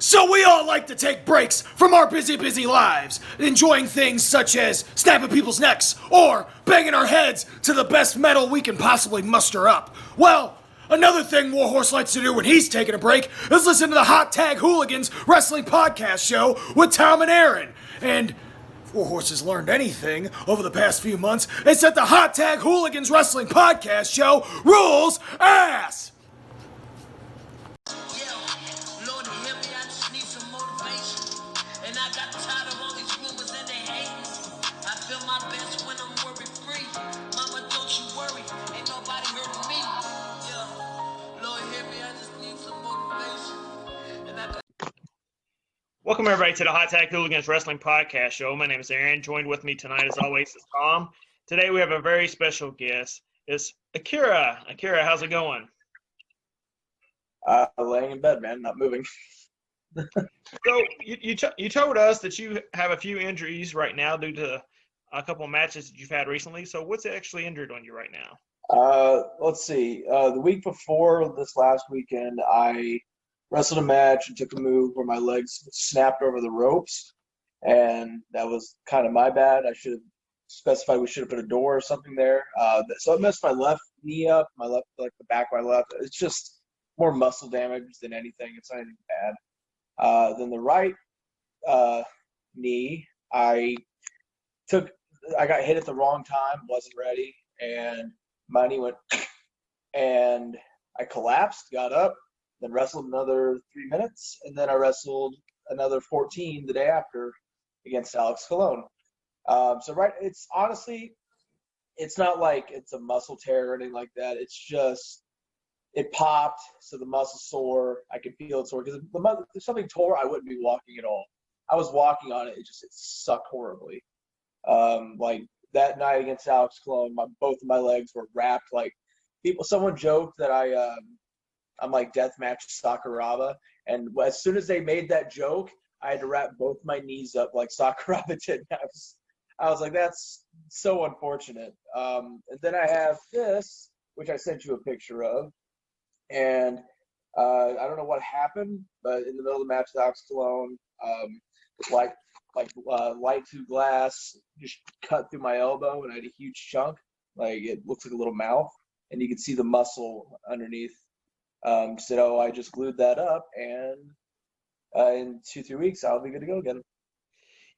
So we all like to take breaks from our busy lives, enjoying things such as snapping people's necks or banging our heads to the best metal we can possibly muster up. Well, another thing Warhorse likes to do when he's taking a break is listen to the Hot Tag Hooligans Wrestling Podcast Show with Tom and Aaron. And if Warhorse has learned anything over the past few months, it's that the Hot Tag Hooligans Wrestling Podcast Show rules ass! Welcome, everybody, to the Hot Tag Hooligans Wrestling Podcast Show. My name is Aaron. Joined with me tonight, as always, is Tom. Today, we have a very special guest. It's Akira. Akira, how's it going? Laying in bed, man, not moving. So, you told us that you have a few injuries right now due to a couple of matches that you've had recently. So, what's actually injured on you right now? Let's see. The week before this last weekend, I wrestled a match and took a move where my legs snapped over the ropes, and that was kind of my bad. I should have specified we should have put a door or something there. So it messed my left knee up, the back of my left. It's just more muscle damage than anything. It's not anything bad. Then the right knee, I got hit at the wrong time, wasn't ready, and my knee went, and I collapsed, got up, then wrestled another 3 minutes, and then I wrestled another 14 the day after against Alex Colon. It's honestly, it's not like it's a muscle tear or anything like that. It's just, it popped, so the muscle's sore. I can feel it sore, because if something tore, I wouldn't be walking at all. I was walking on it, it sucked horribly. Like that night against Alex Colon, both of my legs were wrapped. Like someone joked that I'm like deathmatch Sakuraba, and as soon as they made that joke, I had to wrap both my knees up like Sakuraba did. I was like, that's so unfortunate. And then I have this, which I sent you a picture of, and I don't know what happened, but in the middle of the match with Alex Colon, light through glass just cut through my elbow, and I had a huge chunk. Like, it looks like a little mouth, and you can see the muscle underneath. So I just glued that up, and in 2-3 weeks, I'll be good to go again.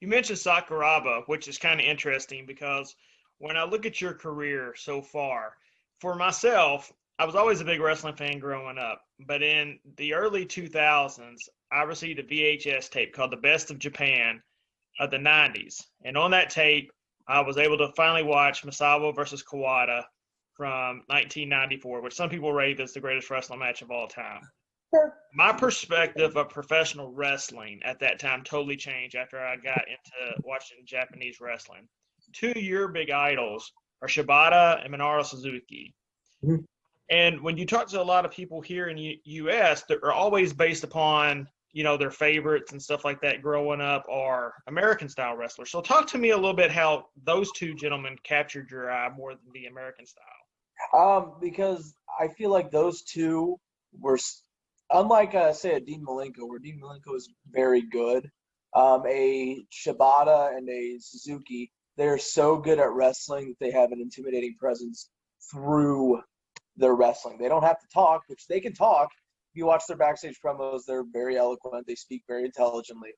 You mentioned Sakuraba, which is kind of interesting because when I look at your career so far, for myself, I was always a big wrestling fan growing up. But in the early 2000s, I received a VHS tape called The Best of Japan of the 90s. And on that tape, I was able to finally watch Misawa versus Kawada from 1994, which some people rate as the greatest wrestling match of all time. My perspective of professional wrestling at that time totally changed after I got into watching Japanese wrestling. Two of your big idols are Shibata and Minoru Suzuki. Mm-hmm. And when you talk to a lot of people here in the U.S., they're always based upon, their favorites and stuff like that growing up are American-style wrestlers. So talk to me a little bit how those two gentlemen captured your eye more than the American style. Because I feel like those two were, unlike, say, a Dean Malenko, where Dean Malenko is very good, a Shibata and a Suzuki, they're so good at wrestling that they have an intimidating presence through their wrestling. They don't have to talk, which they can talk. If you watch their backstage promos, they're very eloquent. They speak very intelligently.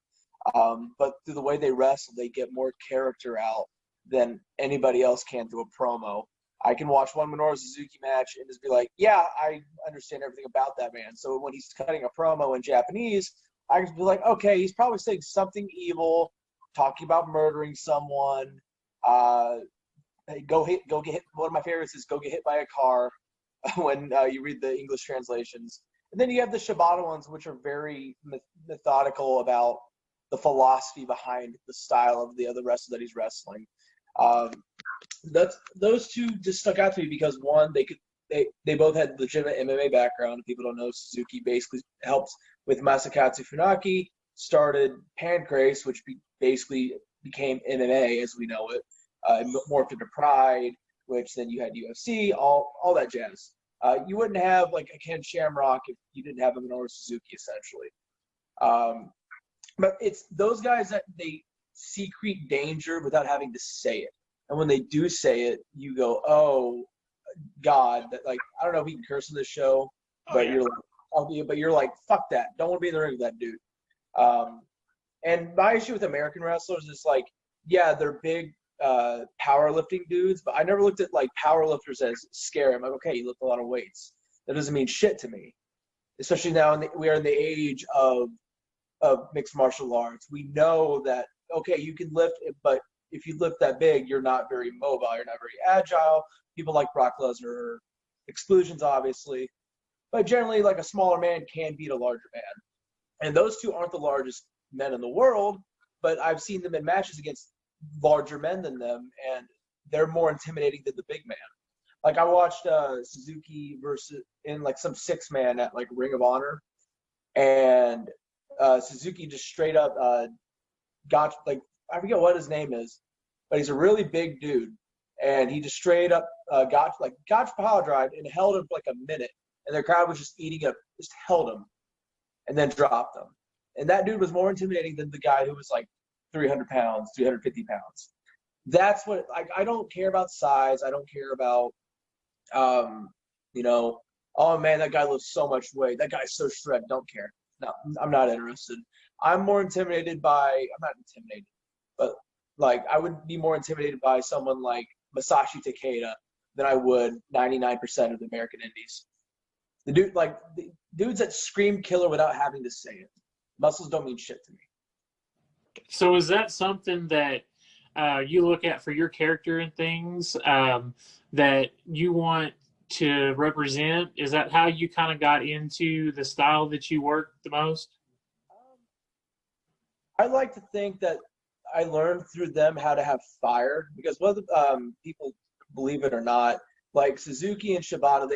But through the way they wrestle, they get more character out than anybody else can through a promo. I can watch one Minoru Suzuki match and just be like, yeah, I understand everything about that man. So when he's cutting a promo in Japanese, I can be like, okay, he's probably saying something evil, talking about murdering someone. Go get hit. One of my favorites is go get hit by a car when you read the English translations. And then you have the Shibata ones, which are very methodical about the philosophy behind the style of the other wrestler that he's wrestling. Those two just stuck out to me because, one, they both had legitimate MMA background. People don't know Suzuki basically helped with Masakatsu Funaki, started Pancrase, which basically became MMA as we know it, morphed into Pride, which then you had UFC, all that jazz. You wouldn't have like a Ken Shamrock if you didn't have a Minoru Suzuki, essentially. But it's those guys that they secret danger without having to say it. And when they do say it, you go, oh God, that like I don't know if we can curse on this show, Oh but yeah. you're like, fuck that. Don't want to be in the ring with that dude. And my issue with American wrestlers is like, yeah, they're big powerlifting dudes, but I never looked at like powerlifters as scary. I'm like, okay, you lift a lot of weights. That doesn't mean shit to me. Especially now we are in the age of mixed martial arts. We know that okay, you can lift, but if you lift that big, you're not very mobile. You're not very agile. People like Brock Lesnar, exclusions obviously, but generally, like a smaller man can beat a larger man. And those two aren't the largest men in the world, but I've seen them in matches against larger men than them, and they're more intimidating than the big man. Like I watched Suzuki versus in like some 6-man at like Ring of Honor, and Suzuki just straight up got like I forget what his name is, but he's a really big dude, and he just straight up got power drive and held him for like a minute, and the crowd was just eating up, just held him, and then dropped him. And that dude was more intimidating than the guy who was like 300 pounds, 350 pounds. That's what I don't care about size. I don't care about, you know, oh man, that guy lifts so much weight. That guy's so shredded. Don't care. No, I'm not interested. I'm not intimidated, but like I would be more intimidated by someone like Masashi Takeda than I would 99% of the American Indies. The dudes that scream killer without having to say it. Muscles don't mean shit to me. So is that something that you look at for your character and things that you want to represent? Is that how you kind of got into the style that you work the most? I like to think that I learned through them how to have fire, because whether people believe it or not, like Suzuki and Shibata,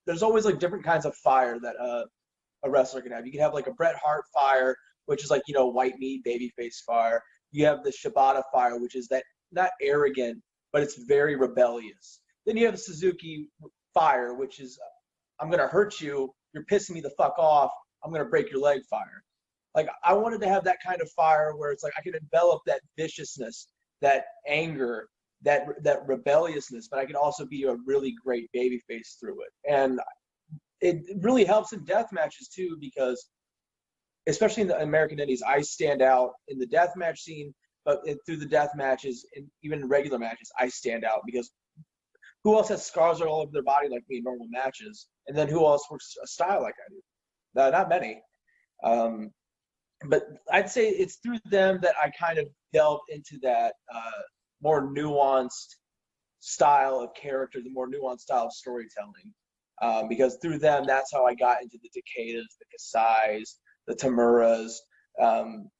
there's always like different kinds of fire that a wrestler can have. You can have like a Bret Hart fire, which is like, you know, white meat, baby face fire. You have the Shibata fire, which is that not arrogant, but it's very rebellious. Then you have the Suzuki fire, which is I'm going to hurt you. You're pissing me the fuck off. I'm going to break your leg fire. Like I wanted to have that kind of fire where it's like I can envelop that viciousness, that anger, that rebelliousness, but I can also be a really great baby face through it. And it really helps in death matches too, because especially in the American Indies, I stand out in the death match scene, but through the death matches and even in regular matches, I stand out because who else has scars all over their body like me in normal matches? And then who else works a style like I do? Not many. But I'd say it's through them that I kind of delved into that more nuanced style of character, the more nuanced style of storytelling. Because through them, that's how I got into the Takedas, the Kasais, the Tamuras,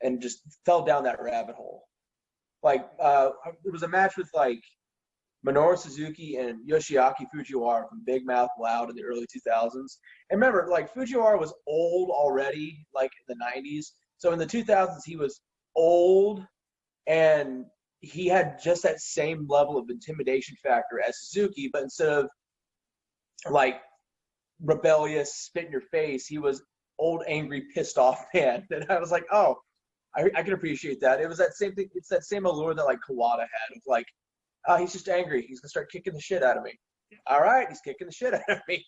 and just fell down that rabbit hole. Like there was a match with like Minoru Suzuki and Yoshiaki Fujiwara from Big Mouth Loud in the early 2000s. And remember, like Fujiwara was old already, like in the 90s. So in the 2000s, he was old, and he had just that same level of intimidation factor as Suzuki, but instead of like rebellious, spit in your face, he was old, angry, pissed off man. And I was like, oh, I can appreciate that. It was that same thing. It's that same allure that like Kawada had of like, oh, he's just angry. He's gonna start kicking the shit out of me. All right, he's kicking the shit out of me.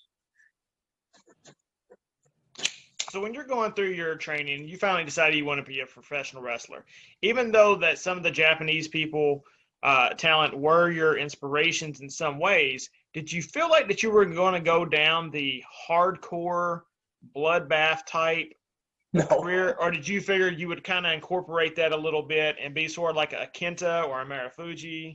So when you're going through your training, you finally decided you want to be a professional wrestler. Even though that some of the Japanese people talent were your inspirations in some ways, did you feel like that you were going to go down the hardcore bloodbath type career, or did you figure you would kind of incorporate that a little bit and be sort of like a Kenta or a Marufuji?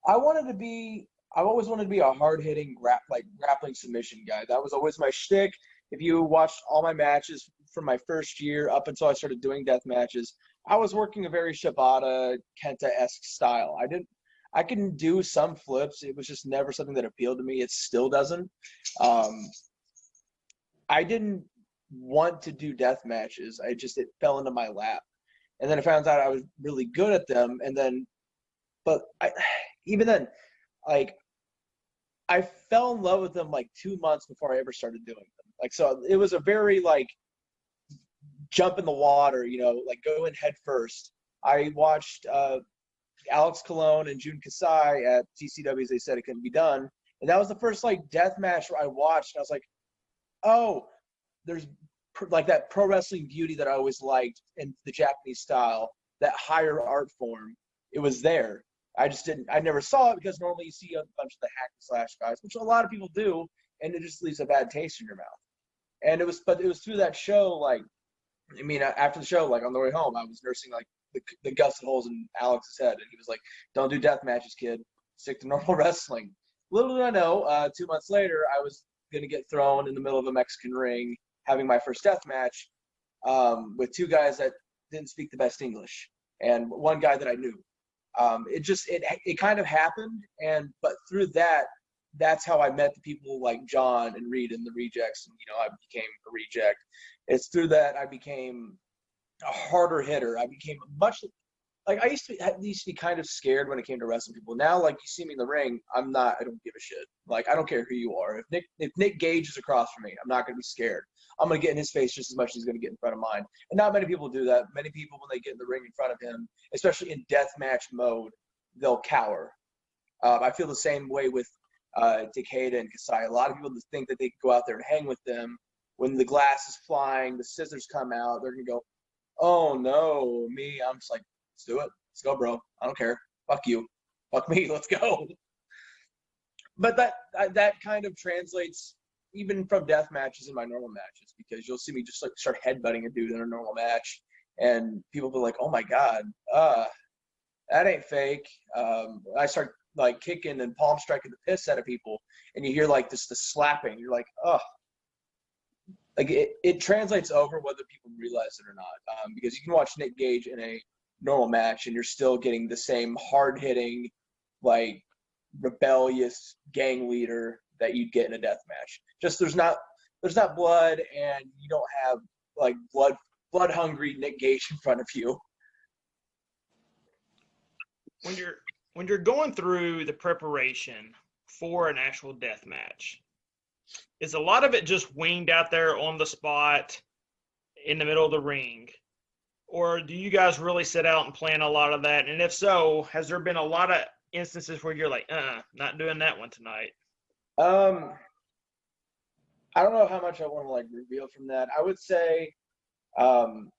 I've always wanted to be a hard-hitting grappling submission guy. That was always my shtick. If you watched all my matches from my first year up until I started doing death matches, I was working a very Shibata, Kenta-esque style. I can do some flips. It was just never something that appealed to me. It still doesn't. I didn't want to do death matches. It fell into my lap. And then I found out I was really good at them. Even then, like, I fell in love with them like 2 months before I ever started doing them. Like, so it was a very like jump in the water, like go in head first. I watched Alex Colon and Jun Kasai at TCWs. They said it couldn't be done. And that was the first like death match where I watched. And I was like, oh, there's like that pro wrestling beauty that I always liked in the Japanese style, that higher art form. It was there. I never saw it because normally you see a bunch of the hack and slash guys, which a lot of people do, and it just leaves a bad taste in your mouth. And it was through that show, like, I mean, after the show, like on the way home, I was nursing like the gusset holes in Alex's head, and he was like, "Don't do death matches, kid. Stick to normal wrestling." Little did I know, 2 months later, I was gonna get thrown in the middle of a Mexican ring, having my first death match with two guys that didn't speak the best English, and one guy that I knew. It kind of happened, but through that, that's how I met the people like John and Reed and the Rejects, and I became a reject. It's through that I became a harder hitter. I became much like I used to be kind of scared when it came to wrestling people. Now, like, you see me in the ring, I don't give a shit. Like, I don't care who you are. If Nick Gage is across from me, I'm not gonna be scared. I'm gonna get in his face just as much as he's gonna get in front of mine. And not many people do that. Many people, when they get in the ring in front of him, especially in deathmatch mode, they'll cower. I feel the same way with Takeda and Kasai. A lot of people just think that they can go out there and hang with them. When the glass is flying, the scissors come out, they're gonna go, "Oh no, me." I'm just like, let's do it. Let's go, bro. I don't care. Fuck you. Fuck me. Let's go. But that kind of translates even from death matches in my normal matches, because you'll see me just like start headbutting a dude in a normal match, and people will be like, "Oh my god, that ain't fake." I start like kicking and palm striking the piss out of people, and you hear like the slapping. You're like, oh. Like it translates over whether people realize it or not, because you can watch Nick Gage in a normal match and you're still getting the same hard-hitting, like, rebellious gang leader that you'd get in a death match. Just there's not blood, and you don't have like blood hungry Nick Gage in front of you. When you're going through the preparation for an actual death match, is a lot of it just winged out there on the spot in the middle of the ring? Or do you guys really sit out and plan a lot of that? And if so, has there been a lot of instances where you're like, not doing that one tonight? I don't know how much I want to like reveal from that. I would say the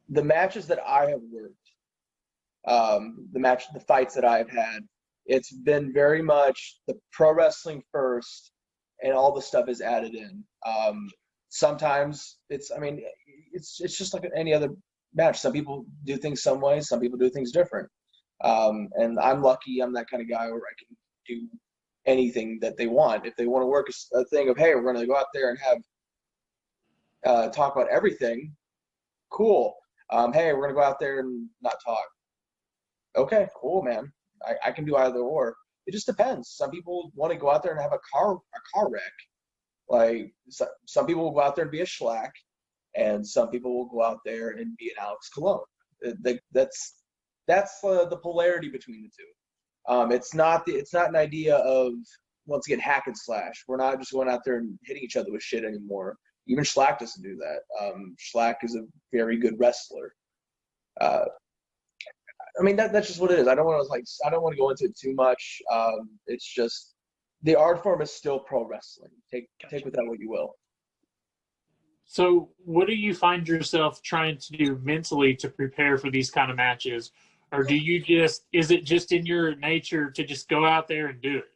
matches that I have worked, the fights that I've had, it's been very much the pro wrestling first, and all the stuff is added in. Sometimes it's just like any other match. Some people do things some way, some people do things different. And I'm lucky I'm that kind of guy where I can do anything that they want. If they want to work a thing of, hey, we're going to go out there and have talk about everything, cool. Hey, we're going to go out there and not talk. Okay, cool, man. I can do either or. It just depends. Some people want to go out there and have a car wreck. Like some people will go out there and be a Schlack, and some people will go out there and be an Alex Colon. That's the polarity between the two. It's not an idea of, once again, hack and slash. We're not just going out there and hitting each other with shit anymore. Even Schlack doesn't do that. Schlack is a very good wrestler. I mean, that's just what it is. I don't want to go into it too much. It's just the art form is still pro wrestling. Take with that what you will. So what do you find yourself trying to do mentally to prepare for these kind of matches? Or is it just in your nature to just go out there and do it?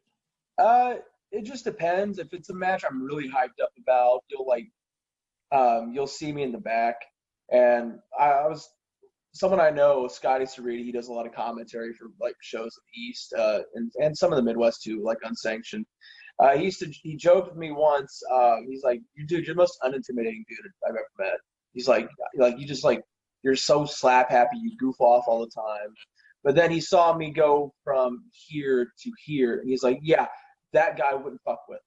It just depends. If it's a match I'm really hyped up about, you'll see me in the back. And someone I know, Scotty Cerriti, he does a lot of commentary for like shows in the East, and some of the Midwest too, like unsanctioned. He joked with me once. He's like, "Dude, you're the most unintimidating dude I've ever met." He's like you just like, you're so slap happy, you goof off all the time. But then he saw me go from here to here, and he's like, "Yeah, that guy wouldn't fuck with,"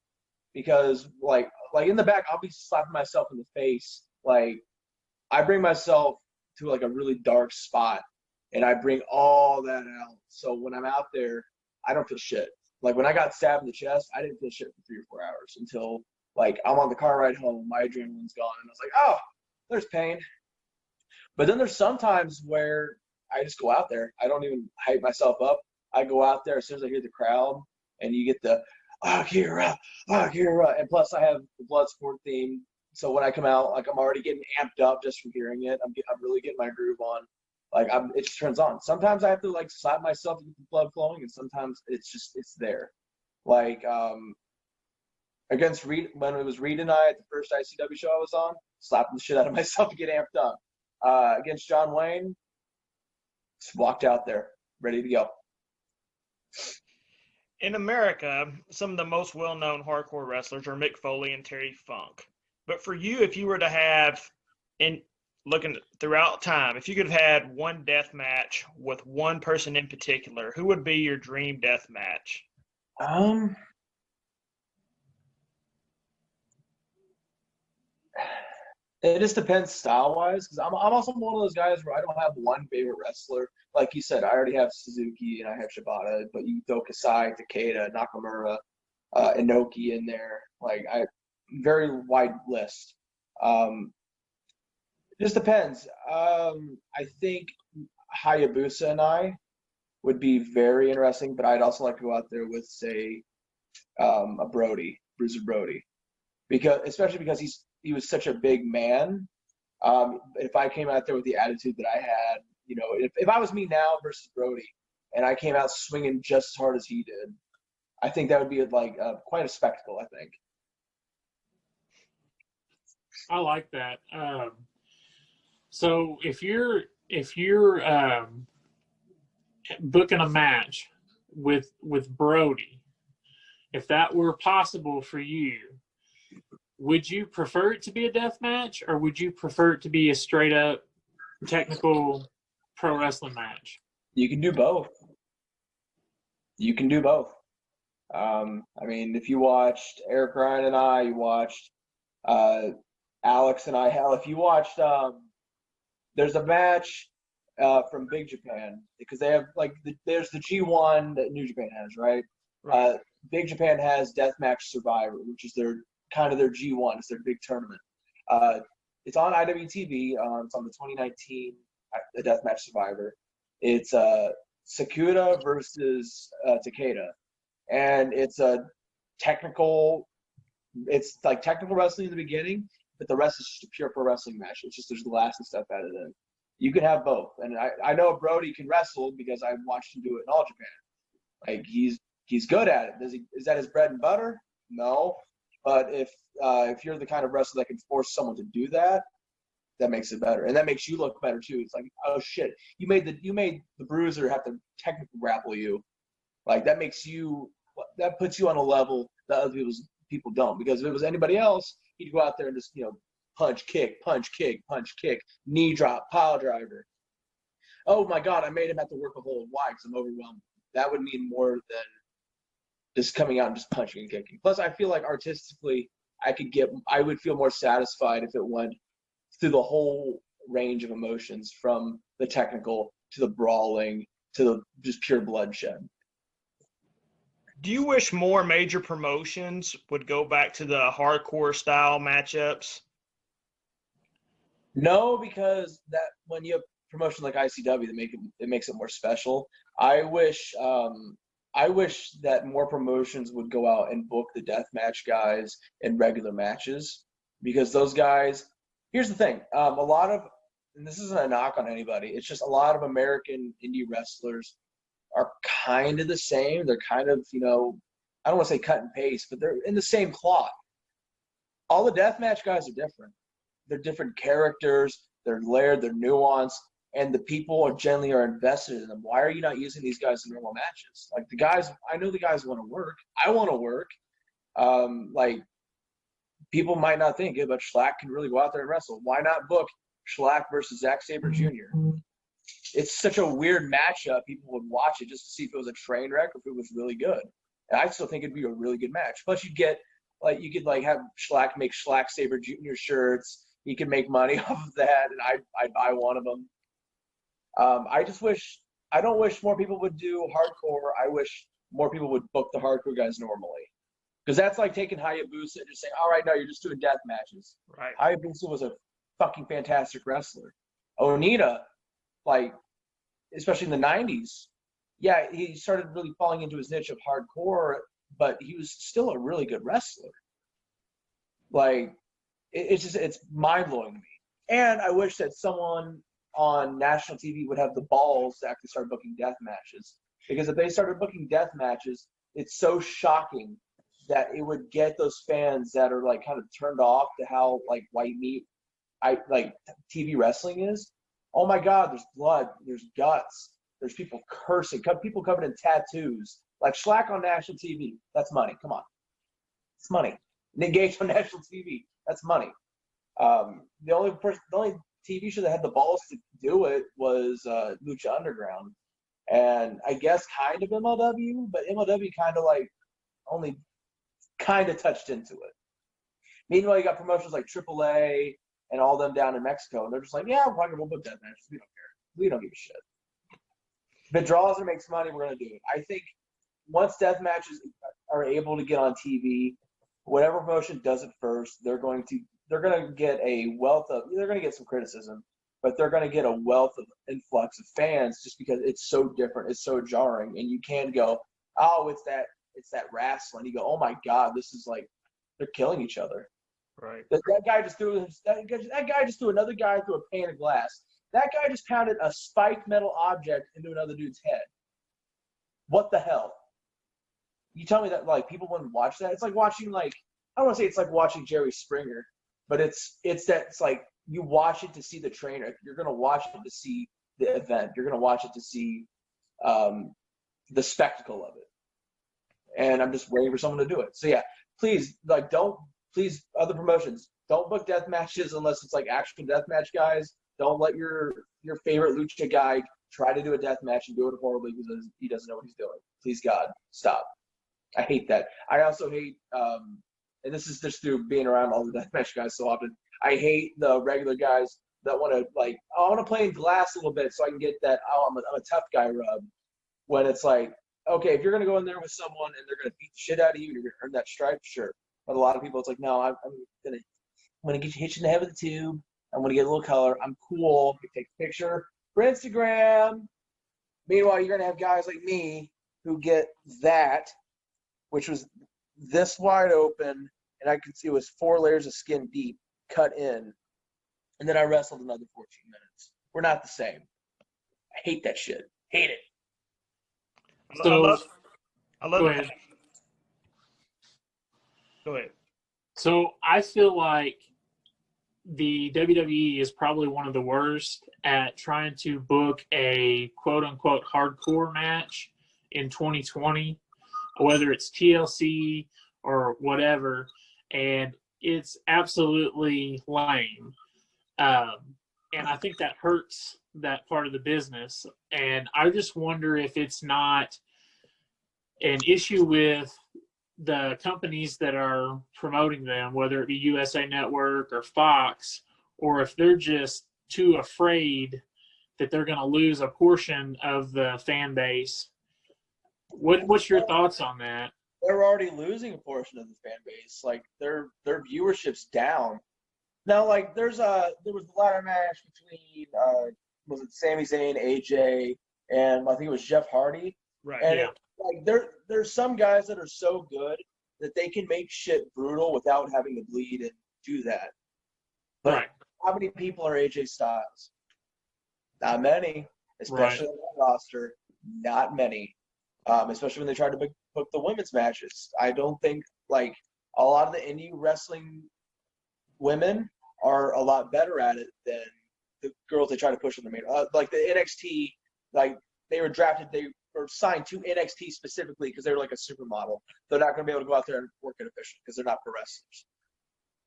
because like in the back, I'll be slapping myself in the face. Like, I bring myself to like a really dark spot, and I bring all that out. So when I'm out there, I don't feel shit. Like when I got stabbed in the chest, I didn't feel shit for 3 or 4 hours until like I'm on the car ride home, my adrenaline's gone, and I was like, oh, there's pain. But then there's sometimes where I just go out there. I don't even hype myself up. I go out there as soon as I hear the crowd, and you get the Akira, Akira, and plus I have the Bloodsport theme. So when I come out, like I'm already getting amped up just from hearing it. I'm really getting my groove on. Like it just turns on. Sometimes I have to like slap myself to get the blood flowing, and sometimes it's there. Like against Reed, when it was Reed and I at the first ICW show I was on, slapping the shit out of myself to get amped up. Against John Wayne, just walked out there ready to go. In America, some of the most well-known hardcore wrestlers are Mick Foley and Terry Funk. But for you, if you were to have, in looking throughout time, if you could have had one death match with one person in particular, who would be your dream death match? It just depends style-wise, because I'm also one of those guys where I don't have one favorite wrestler. Like you said, I already have Suzuki and I have Shibata, but you throw Kasai, Takeda, Nakamura, Inoki in there. Like very wide list. It just depends. I think Hayabusa and I would be very interesting, but I'd also like to go out there with, say, a Brody, Bruiser Brody, especially because he was such a big man. If I came out there with the attitude that I had, if I was me now versus Brody, and I came out swinging just as hard as he did, I think that would be like quite a spectacle. I think. I like that. So if you're booking a match with Brody, if that were possible for you, would you prefer it to be a death match, or would you prefer it to be a straight up technical pro wrestling match? You can do both. You can do both. I mean, if you watched Eric Ryan and I, you watched Alex and I, hell, if you watched, there's a match from Big Japan, because they have there's the G1 that New Japan has, right? Big Japan has Deathmatch Survivor, which is their G1. It's their big tournament. It's on IWTV. It's on the 2019 the Deathmatch Survivor. It's Sakura versus Takeda, and it's a technical. It's like technical wrestling in the beginning, but the rest is just a pure pro wrestling match. It's just there's the laughs and stuff added in. You can have both, and I know Brody can wrestle because I've watched him do it in All Japan. Like he's good at it. Is that his bread and butter? No. But if you're the kind of wrestler that can force someone to do that, that makes it better, and that makes you look better too. It's like, oh shit, you made the bruiser have to technically grapple you. Like that puts you on a level that other people don't. Because if it was anybody else, he'd go out there and just punch, kick, punch, kick, punch, kick, knee drop, pile driver. Oh my God, I made him have to work a whole. Why? Because I'm overwhelmed. That would mean more than just coming out and just punching and kicking. Plus, I feel like artistically, I would feel more satisfied if it went through the whole range of emotions, from the technical to the brawling to the just pure bloodshed. Do you wish more major promotions would go back to the hardcore style matchups? No, because that when you have promotions like ICW, it makes it more special. I wish that more promotions would go out and book the deathmatch guys in regular matches, because those guys. Here's the thing: and this isn't a knock on anybody. It's just a lot of American indie wrestlers are kind of the same. They're kind of, I don't want to say cut and paste, but they're in the same cloth. All the deathmatch guys are different. They're different characters. They're layered. They're nuanced. And the people generally are invested in them. Why are you not using these guys in normal matches? Like the guys, I know the guys want to work. I want to work. People might not think it, but Schlack can really go out there and wrestle. Why not book Schlack versus Zack Sabre Jr.? It's such a weird matchup. People would watch it just to see if it was a train wreck or if it was really good. And I still think it'd be a really good match. Plus, you could have Schlack make Schlack Sabre Jr. shirts. He could make money off of that, and I'd buy one of them. I don't wish more people would do hardcore. I wish more people would book the hardcore guys normally. Because that's like taking Hayabusa and just saying, all right, no, you're just doing death matches. Right. Hayabusa was a fucking fantastic wrestler. Onita, like, especially in the 90s, yeah, he started really falling into his niche of hardcore, but he was still a really good wrestler. Like, it's mind-blowing to me. And I wish that someone on national TV would have the balls to actually start booking death matches. Because if they started booking death matches, it's so shocking that it would get those fans that are like kind of turned off to how like white meat TV wrestling is. Oh my God, there's blood, there's guts, there's people cursing, people covered in tattoos. Like Schlack on national TV, that's money. Come on, it's money. Nick Gage on national TV, that's money. The only TV show that had the balls to do it was Lucha Underground, and I guess kind of MLW, but MLW kind of like only kind of touched into it. Meanwhile, you got promotions like AAA and all them down in Mexico, and they're just like, yeah, we'll book death matches. We don't care. We don't give a shit. If it draws or makes money, we're gonna do it. I think once death matches are able to get on TV, whatever promotion does it first, they're going to get a wealth of. They're going to get some criticism, but they're going to get a wealth of influx of fans just because it's so different, it's so jarring, and you can go, oh, it's that wrestling. You go, oh my God, this is like they're killing each other. Right. That guy just threw another guy through a pane of glass. That guy just pounded a spiked metal object into another dude's head. What the hell? You tell me that like people wouldn't watch that? It's like watching I don't want to say it's like watching Jerry Springer, but it's like you watch it to see the trainer. You're gonna watch it to see the event. You're gonna watch it to see the spectacle of it. And I'm just waiting for someone to do it. So yeah, please other promotions, don't book death matches unless it's like actual death match guys. Don't let your favorite lucha guy try to do a death match and do it horribly because he doesn't know what he's doing. Please God, stop. I hate that. I also hate, and this is just through being around all the deathmatch guys so often, I hate the regular guys that want to, like, oh, I want to play in glass a little bit so I can get that, oh, I'm a tough guy rub. When it's like, okay, if you're going to go in there with someone and they're going to beat the shit out of you and you're going to earn that stripe, sure. But a lot of people, it's like, no, I'm going to get you hit in the head with a tube. I'm going to get a little color. I'm cool. You take a picture for Instagram. Meanwhile, you're going to have guys like me who get that, which was this wide open, and I could see it was 4 layers of skin deep, cut in, and then I wrestled another 14 minutes. We're not the same. I hate that shit. Hate it. So, I love go it. ahead. Go ahead. So I feel like the WWE is probably one of the worst at trying to book a quote-unquote hardcore match in 2020, whether it's TLC or whatever, and it's absolutely lame. And I think that hurts that part of the business. And I just wonder if it's not an issue with the companies that are promoting them, whether it be USA Network or Fox, or if they're just too afraid that they're going to lose a portion of the fan base. What's your thoughts on that? They're already losing a portion of the fan base. Like their viewership's down. Now, like there was a ladder match between was it Sami Zayn, AJ, and I think it was Jeff Hardy. Right. And Yeah. There's some guys that are so good that they can make shit brutal without having to bleed and do that. But Right. how many people are AJ Styles? Not many, especially on the roster. Not many. Especially when they try to book the women's matches. I don't think like a lot of the indie wrestling women are a lot better at it than the girls they try to push on the main. Like the NXT, like they were drafted, they were signed to NXT specifically because they were like a supermodel. They're not going to be able to go out there and work it officially because they're not pro wrestlers.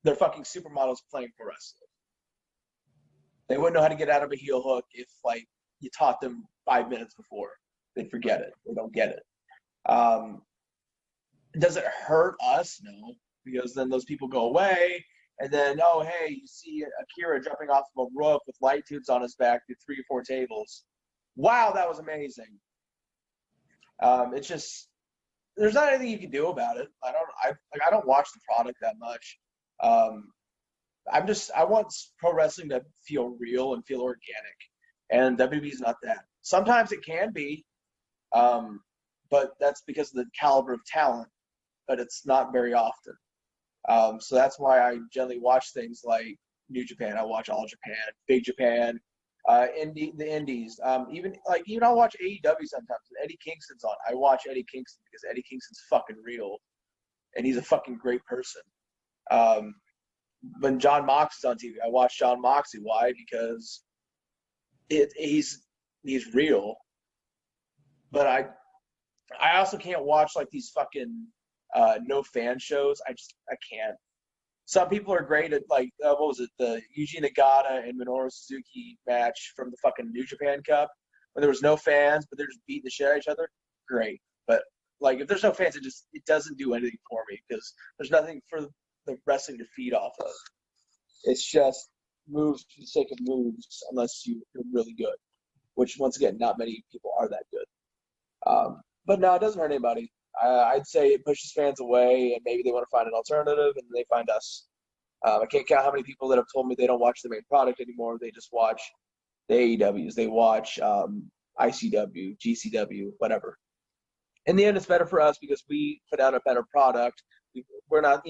They're fucking supermodels playing pro wrestlers. They wouldn't know how to get out of a heel hook if like you taught them 5 minutes before. They'd forget it. They don't get it. Does it hurt us? No, because then those people go away, and then oh hey, you see Akira jumping off of a roof with light tubes on his back through 3 or 4 tables. Wow, that was amazing. It's just there's not anything you can do about it. I don't watch the product that much. I want pro wrestling to feel real and feel organic, and WWE is not that. Sometimes it can be, but that's because of the caliber of talent. But it's not very often. So that's why I generally watch things like New Japan. I watch All Japan, Big Japan, the Indies. Even I'll watch AEW sometimes. When Eddie Kingston's on, I watch Eddie Kingston because Eddie Kingston's fucking real, and he's a fucking great person. When John Moxley's on TV, I watch John Moxley. Why? Because he's real. But I also can't watch like these fucking no fan shows. I can't. Some people are great at like what was it, the Yuji Nagata and Minoru Suzuki match from the fucking New Japan Cup, when there was no fans but they're just beating the shit out of each other. Great, but like if there's no fans, it doesn't do anything for me because there's nothing for the wrestling to feed off of. It's just moves for the sake of moves, unless you're really good, which once again, not many people are that good. But no, it doesn't hurt anybody. I'd say it pushes fans away, and maybe they want to find an alternative, and they find us. I can't count how many people that have told me they don't watch the main product anymore. They just watch the AEWs. They watch ICW, GCW, whatever. In the end, it's better for us because we put out a better product. We're not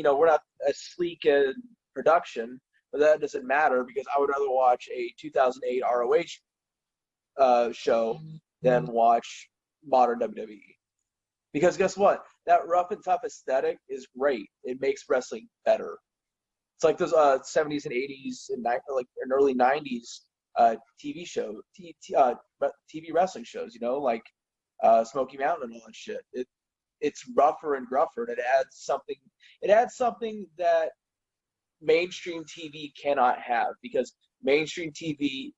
as sleek in production, but that doesn't matter because I would rather watch a 2008 ROH show than watch modern WWE. Because guess what? That rough and tough aesthetic is great. It makes wrestling better. It's like those 70s and 80s and early 90s TV wrestling shows, like Smoky Mountain and all that shit. It's rougher and gruffer, and it adds something that mainstream TV cannot have, because mainstream TV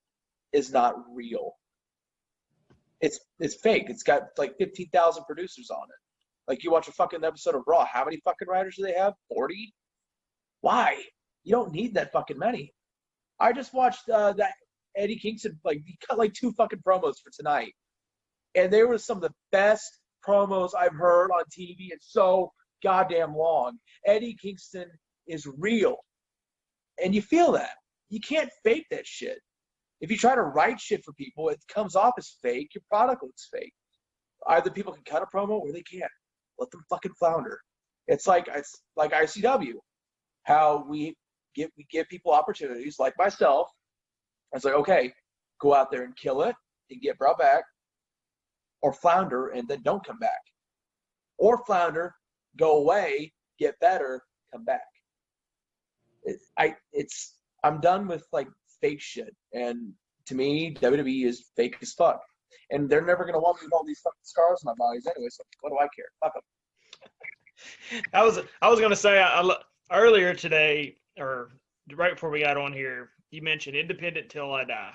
is not real. It's fake. It's got like 15,000 producers on it. Like you watch a fucking episode of Raw, how many fucking writers do they have? 40? Why? You don't need that fucking many. I just watched that Eddie Kingston, he cut like 2 fucking promos for tonight. And they were some of the best promos I've heard on TV in so goddamn long. Eddie Kingston is real. And you feel that. You can't fake that shit. If you try to write shit for people, it comes off as fake. Your product looks fake. Either people can cut a promo or they can't. Let them fucking flounder. It's like ICW, how we give people opportunities, like myself. It's like, okay, go out there and kill it and get brought back, or flounder and then don't come back, or flounder, go away, get better, come back. I'm done with fake shit, and to me, WWE is fake as fuck, and they're never gonna want me with all these fucking scars on my bodies anyway. So what do I care? Fuck them. I was gonna say earlier today, or right before we got on here, you mentioned independent till I die.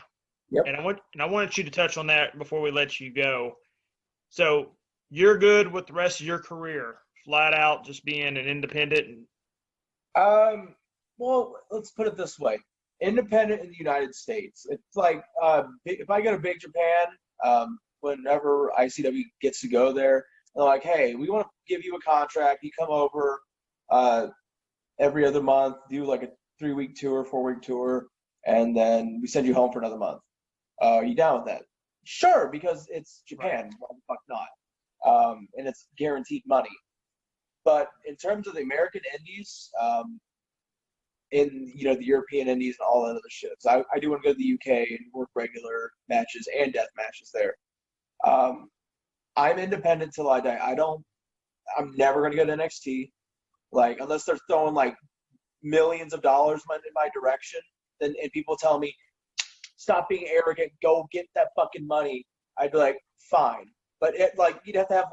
Yep. And I wanted you to touch on that before we let you go. So you're good with the rest of your career, flat out just being an independent. Well, let's put it this way. Independent in the United States. It's like if I go to Big Japan, whenever ICW gets to go there, they're like, hey, we want to give you a contract. You come over every other month, do like a 3-week tour, 4-week tour, and then we send you home for another month. Are you down with that? Sure, because it's Japan. Right. Why the fuck not? And it's guaranteed money. But in terms of the American indies, in the European indies and all that other shit. So I do want to go to the UK and work regular matches and death matches there. I'm independent till I die. I'm never gonna go to NXT, unless they're throwing millions of dollars in my direction. And people tell me, stop being arrogant, go get that fucking money. I'd be like, fine. But you'd have to have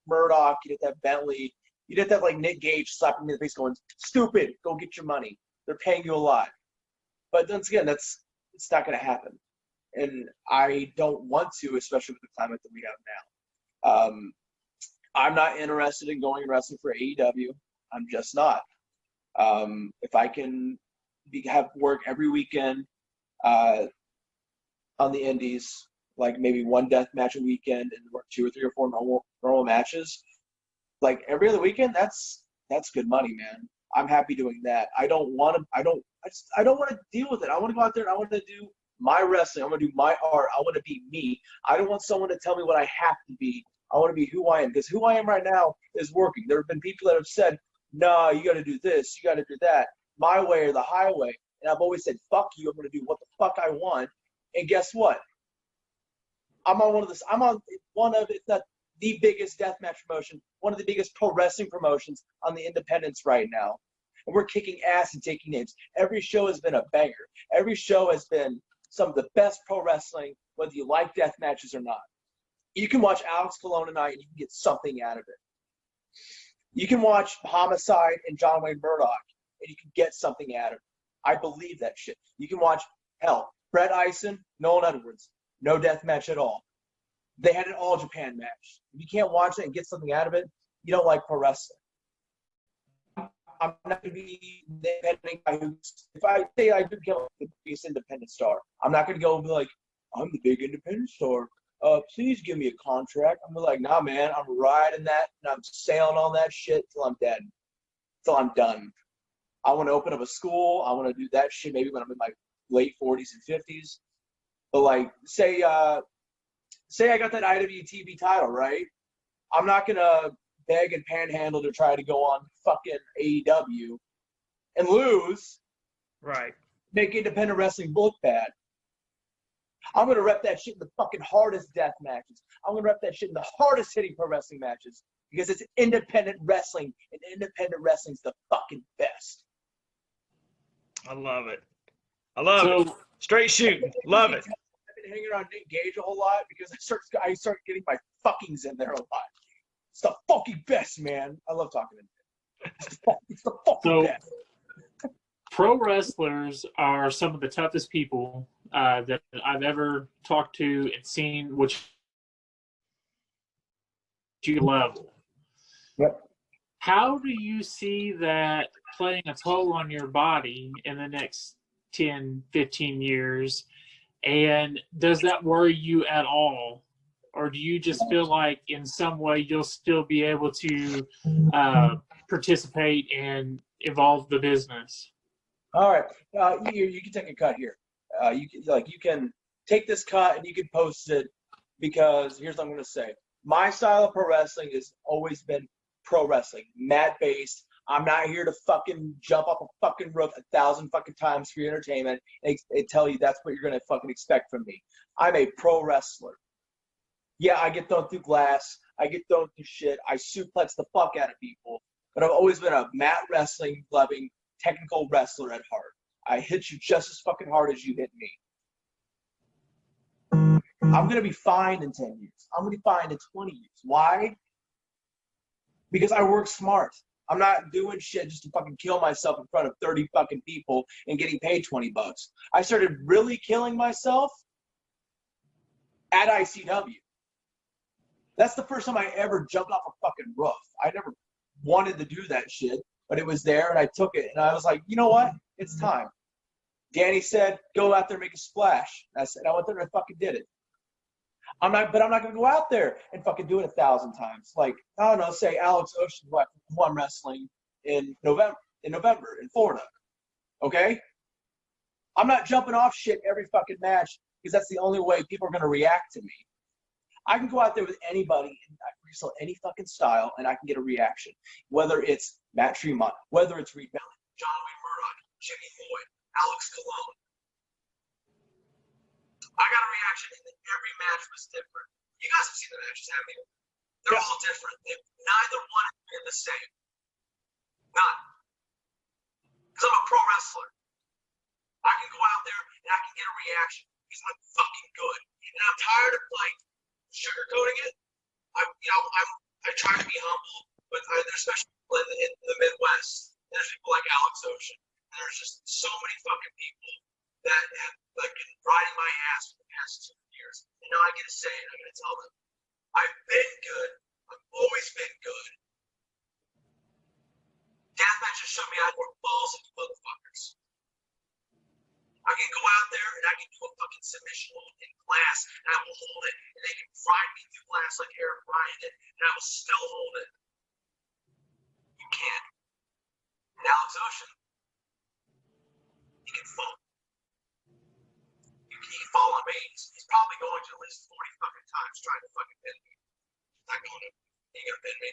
Murdoch, you'd have to have Bentley, you'd have to have Nick Gage slapping me in the face going, stupid, go get your money. They're paying you a lot. But once again, it's not going to happen. And I don't want to, especially with the climate that we have now. I'm not interested in going and wrestling for AEW. I'm just not. If I can have work every weekend on the indies, maybe one death match a weekend and work 2 or 3 or 4 normal matches, every other weekend, that's good money, man. I'm happy doing that. I don't I don't want to deal with it. I want to go out there and I want to do my wrestling. I want to do my art. I want to be me. I don't want someone to tell me what I have to be. I want to be who I am, because who I am right now is working. There have been people that have said, "No, you got to do this. You got to do that. My way or the highway." And I've always said, "Fuck you. I'm going to do what the fuck I want." And guess what? I'm on one of, if not the biggest deathmatch promotion, one of the biggest pro wrestling promotions on the independents right now. And we're kicking ass and taking names. Every show has been a banger. Every show has been some of the best pro wrestling, whether you like death matches or not. You can watch Alex Colon tonight and you can get something out of it. You can watch Homicide and John Wayne Murdoch and you can get something out of it. I believe that shit. You can watch, hell, Brett Eisen, Nolan Edwards, no death match at all. They had an All Japan match. If you can't watch it and get something out of it, you don't like pro wrestling. I'm not going to be the independent guy if I say I do become the biggest independent star, I'm not going to go and be like, "I'm the big independent star. Please give me a contract." I'm like, "Nah, man, I'm riding that and I'm sailing on that shit till I'm dead, till I'm done." I want to open up a school. I want to do that shit maybe when I'm in my late 40s and 50s. But like, say I got that IWTV title, right? I'm not going to beg and panhandle to try to go on fucking AEW and lose. Right. Make independent wrestling look bad. I'm going to rep that shit in the fucking hardest death matches. I'm going to rep that shit in the hardest hitting pro wrestling matches because it's independent wrestling, and independent wrestling's the fucking best. I love it. I love it. Straight shooting. Love it. I've been hanging around Nick Gage a whole lot because I start getting my fuckings in there a lot. It's the fucking best, man. I love talking to him. It's the fucking best. Pro wrestlers are some of the toughest people that I've ever talked to and seen, which you level. Yep. How do you see that playing a toll on your body in the next 10, 15 years? And does that worry you at all? Or do you just feel like in some way you'll still be able to participate and evolve the business? All right, you can take a cut here. You can take this cut and you can post it, because here's what I'm going to say. My style of pro wrestling has always been pro wrestling, mat based. I'm not here to fucking jump off a fucking roof 1,000 fucking times for your entertainment and tell you that's what you're going to fucking expect from me. I'm a pro wrestler. Yeah, I get thrown through glass. I get thrown through shit. I suplex the fuck out of people. But I've always been a mat wrestling loving technical wrestler at heart. I hit you just as fucking hard as you hit me. I'm going to be fine in 10 years. I'm going to be fine in 20 years. Why? Because I work smart. I'm not doing shit just to fucking kill myself in front of 30 fucking people and getting paid $20. I started really killing myself at ICW. That's the first time I ever jumped off a fucking roof. I never wanted to do that shit, but it was there and I took it. And I was like, you know what? It's time. Danny said, go out there and make a splash. And I said, I went there and I fucking did it. I'm not going to go out there and fucking do it 1,000 times. Like, I don't know, say Alex Ocean, who I'm wrestling in November in Florida. Okay? I'm not jumping off shit every fucking match because that's the only way people are going to react to me. I can go out there with anybody and I can wrestle any fucking style and I can get a reaction. Whether it's Matt Tremont, whether it's Reed Belly, John Wayne Murdoch, Jimmy Floyd, Alex Colon. I got a reaction and every match was different. You guys have seen the matches, haven't you? They're all different. Neither one has been the same. None. Because I'm a pro wrestler. I can go out there and I can get a reaction because I'm fucking good. And I'm tired of like sugarcoating it. I try to be humble, but there's especially people in the Midwest. There's people like Alex Ocean. And there's just so many fucking people that have like been riding my ass for the past 2 years. And now I get to say it. I got to tell them, I've been good. I've always been good. Deathmatches show me I work balls into motherfuckers. I can go out there and I can do a fucking submission hold in glass and I will hold it and they can grind me through glass like Eric Ryan did and I will still hold it. You can't. And Alex Ocean, he can fall. He can fall on me. He's probably going to at least 40 fucking times trying to fucking pin me. He's not going to. He ain't gonna pin me.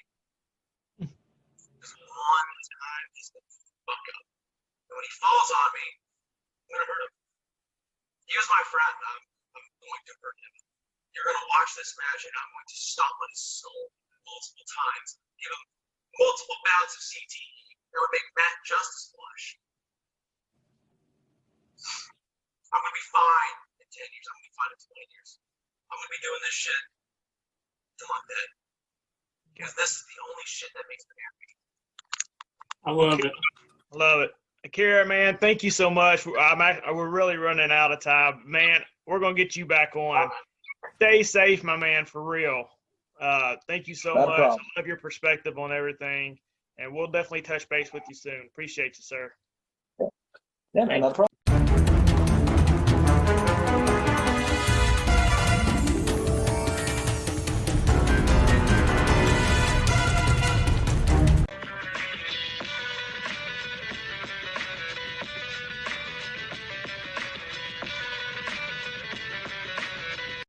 Just one time, he's gonna fuck up. And when he falls on me, I'm gonna hurt him. He was my friend. I'm going to hurt him. You're going to watch this match, and I'm going to stomp on his soul multiple times. Give him multiple bouts of CTE that would make Matt Justice blush. I'm going to be fine in 10 years. I'm going to be fine in 20 years. I'm going to be doing this shit till I'm dead. Because this is the only shit that makes me happy. I love it. Love it. Akira, man, thank you so much. We're really running out of time. Man, we're going to get you back on. Stay safe, my man, for real. Thank you so much. I love your perspective on everything. And we'll definitely touch base with you soon. Appreciate you, sir. Yeah, man, no problem.